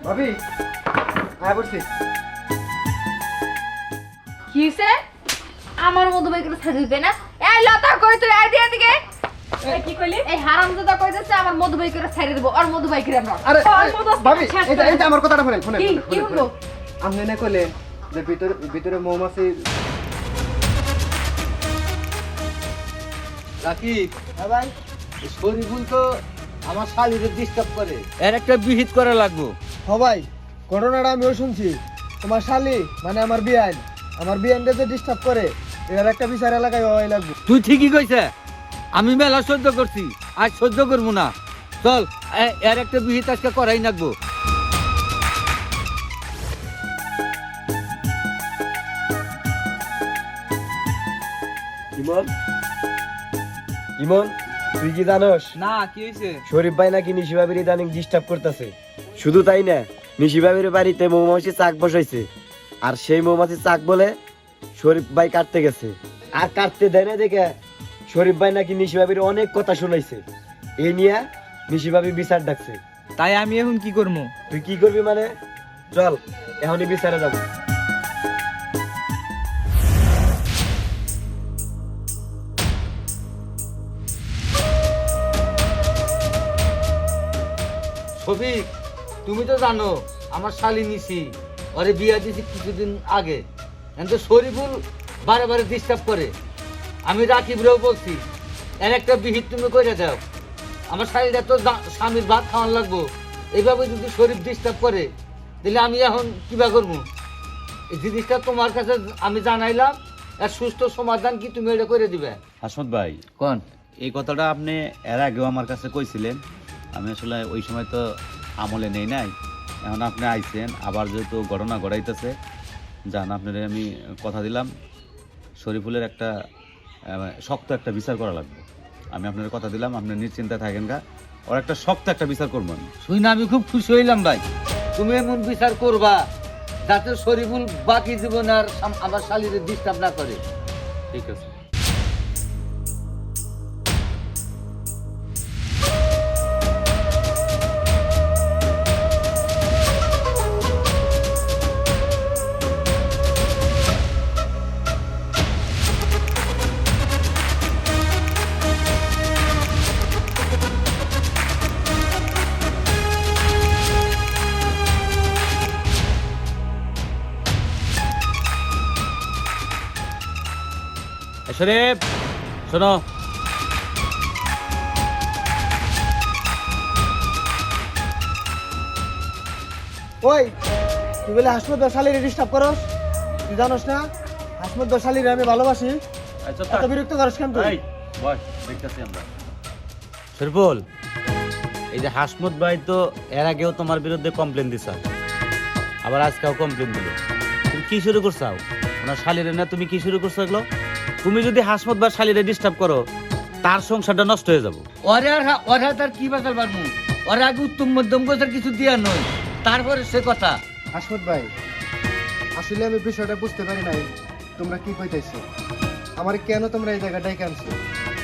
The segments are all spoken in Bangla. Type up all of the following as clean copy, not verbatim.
ভাবি আয় বলছি। কি হইছে? আমার মধু ভাই করে ছাড়ি দিবে না? এই লতা কই তুই আই দিয়ে দিকে। এই কি কইলি? এই হারামজাদা কইতেছে আমার মধু ভাই করে ছাড়ি দেব আর মধু ভাই করে আমরা। আরে ওর মতো ভাবি ছাড় এটা আমার কথাটা শুনেন শুনেন কি শুনেন, কি শুনেন, হলো? শুনেন। আপনি না কইলেন যে ভিতরে মৌমাছি। রাকিব, হ্যাঁ ভাই, শরীফুল তো আমার শালীরে ডিস্টার্ব করে, এর একটা বিহিত করা লাগবো। হ ভাই, ঘটনাটা আমিও শুনছি। তোমার শালি মানে আমার বিয়ানকে যে ডিস্টার্ব করে, এর একটা বিচার এলাকায় হওয়াই লাগবে। তুই ঠিকই কইছে, আমি মেলা সহ্য করছি, আজ সহ্য করবো না। চল এর একটা বিহিত আজকে করাই লাগবো। ইমন, ইমন, তুই কি জানোস না কি হয়েছে? শরীফ ভাই নাকি নিশি ভাবির ইদানিং ডিস্টার্ব করতেছে? শুধু তাই না, নিশি ভাবির বাড়িতে মৌমাছি চাক বসাইছে, আর সেই মৌমাছি চাক বলে শরীফ ভাই কাটতে গেছে, আর কাটতে দেয় না দেখে শরীফ ভাই নাকি নিশি ভাবির অনেক কথা শুনাইছে। এই নিয়ে নিশি ভাবি বিচার ডাকছে। তাই আমি এখন কি করবো? তুই কি করবি মানে? চল এখনই বিচারে যাবো। শফিক, তুমি তো জানো আমার শালী নিছি, ওরে বিয়া দিছি কিছুদিন আগে। কিন্তু শরীফুল বারে বারে ডিস্টার্ব করে। আমি রাকিবরেও বলছি এর একটা বিহিত তুমি করে দাও। আমার শালীরা তো স্বামীর ভাত খাওয়ান লাগবো, এইভাবে যদি শরীফ ডিস্টার্ব করে তাহলে আমি এখন কিবা করবো? এই জিনিসটা তোমার কাছে আমি জানাইলাম, এর সুস্থ সমাধান কি তুমি এটা করে দিবে? হাসমত ভাই, কোন এই কথাটা আপনি এর আগেও আমার কাছে কইছিলেন। আমি আসলে ওই সময় তো আমলে নেই নাই। এখন আপনি আইছেন, আবার যেহেতু ঘটনা ঘটাইতেছে, জান আপনার আমি কথা দিলাম শরীফুলের একটা শক্ত একটা বিচার করা লাগবে। আমি আপনার কথা দিলাম, আপনি নিশ্চিন্তে থাকেন গা, ওর একটা শক্ত একটা বিচার করবেন। শুই না আমি খুব খুশি হইলাম ভাই। তুমি এমন বিচার করবা যাতে শরীফুল বাকি জীবন আর আমার শালীরে ডিস্টার্ব না করে। ঠিক আছে। শরীফ শোনো, ওই, তুই বলে হাসমত শালিরে ডিস্টার্ব করস? তুই জানোস না হাসমত শালিরে আমি ভালোবাসি? এত বিরক্ত করস কেন তুই? দেখতেছি আমরা। শরীফুল, এই যে হাসমত ভাই তো এর আগেও তোমার বিরুদ্ধে কমপ্লেন দিছ, আবার আজকেও কমপ্লেন দিল। তুমি কি শুরু করছাও? ওনার শালিরে না তুমি কি শুরু করছো এগুলো? তুমি যদি হাসমত ভাই শালিরে ডিস্টার্ব করো, তার সংসারটা নষ্ট হয়ে যাবো। ওরা তার কি বাঁচাল পারবো? ওরা আগে উত্তম মধ্যম গোছের কিছু দিয়া নয়, তারপরে সে কথা। হাসমত ভাই, আসলে আমি বিষয়টা বুঝতে পারি নাই তোমরা কি কইতেছো। আমার কেন তোমরা এই জায়গাটায় কেনছো,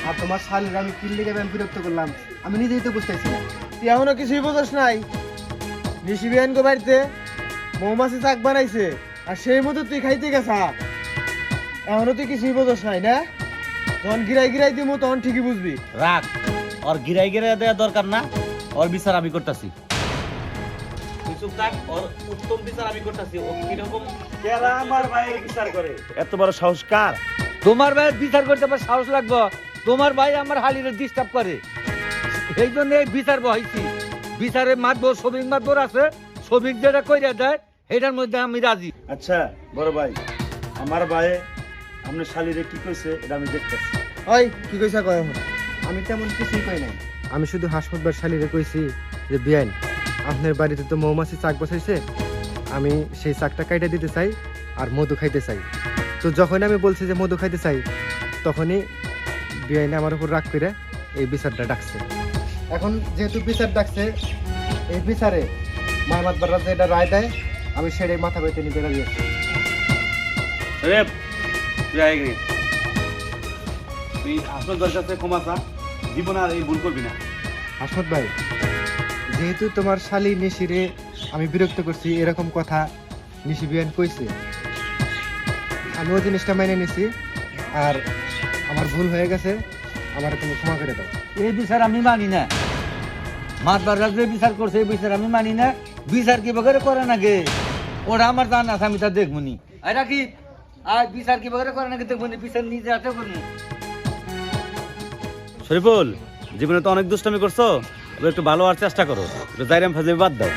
আর তোমার শালীর আমি কি লিগে আমি বিরক্ত করলাম আমি নিজেই তো বুঝতেছি না। তুই এখনো কিছুই বোঝস নাই? নিশি বিয়ানকে বাড়িতে মৌমাছি চাক বানাইছে, আর সেই মতো তুই খাইতে গেছা। এখনো তুই কিছুই বোঝস নাই না? তখন গিরাই দিমু, তখন ঠিকই বুঝবি। রাখ, ওর গিরাই গিরাই দেওয়া দরকার না, ওর বিচার আমি করতেছি। তুই চুপ থাক, ওর উত্তম বিচার আমি করতেছি। ও কিরকম আমার ভাইয়ের বিচার করে? এত বড় সাহস কার? তোমার ভাই বিচার করতে আমার সাহস লাগবে? তোমার ভাই আমার হালিরে ডিস্টার্ব করে, এই জন্য এই বিচার বহাইছি। বিচারে মাতবর শ্রমিক মাতবর আছে, শ্রমিক যেটা কইরা দেয় এটার মধ্যে আমি রাজি। আচ্ছা বড় ভাই, আমার ভাই আপনার শালিরে কি কইছে এটা আমি দেখতেছি। ওই কি কইছা কয় এখন? আমি তেমন কিছুই কই নাই, আমি শুধু হাসমত ভাই শালীরে কইছি যে বিয়ান আপনার বাড়িতে তো মৌমাছি চাক বসাইছে, আমি সেই চাকটা কাইটা দিতে চাই আর মধু খাইতে চাই। তো যখন আমি বলছি যে মধু খাইতে চাই, তখনই বিয়াইনে আমার উপর রাগ করে এই বিচারটা ডাকছে। এখন যেহেতু বিচার ডাকছে, এই বিচারে মাহমাদবাররা যেটা রায় দেয় আমি সেটাই মাথা পেতে নিয়ে বেড়া দিয়েছি। তুই হাসমত ভাইয়ের কাছে ক্ষমা চা, জীবন আর এই ভুল করবি না। হাসমত ভাই, যেহেতু তোমার শালি নিশিরে আমি বিরক্ত করছি এরকম কথা নিশি বিয়ান কইছে, আমি ওই জিনিসটা মেনে নিছি। আর আমার ভুল হয়ে গেছে, আমার তুমি ক্ষমা করে দাও। এই বিচার আমি মানি না। মাতবাররা যে বিচার করছে এই বিচার আমি মানি না। বিচার কি বগরে করে না গে, ওরা আমার জান আছে, আমি তা দেখবনি। আর রাখি আর বিচার কি বগরে করে না গে দেখবনি, বিচার নিজে হাতে করবো। শরীফুল, জীবনে তো অনেক দুষ্টামি করছো, এবার একটু ভালো হওয়ার চেষ্টা করো, একটু জাইরাম ফাজে বাদ দাও।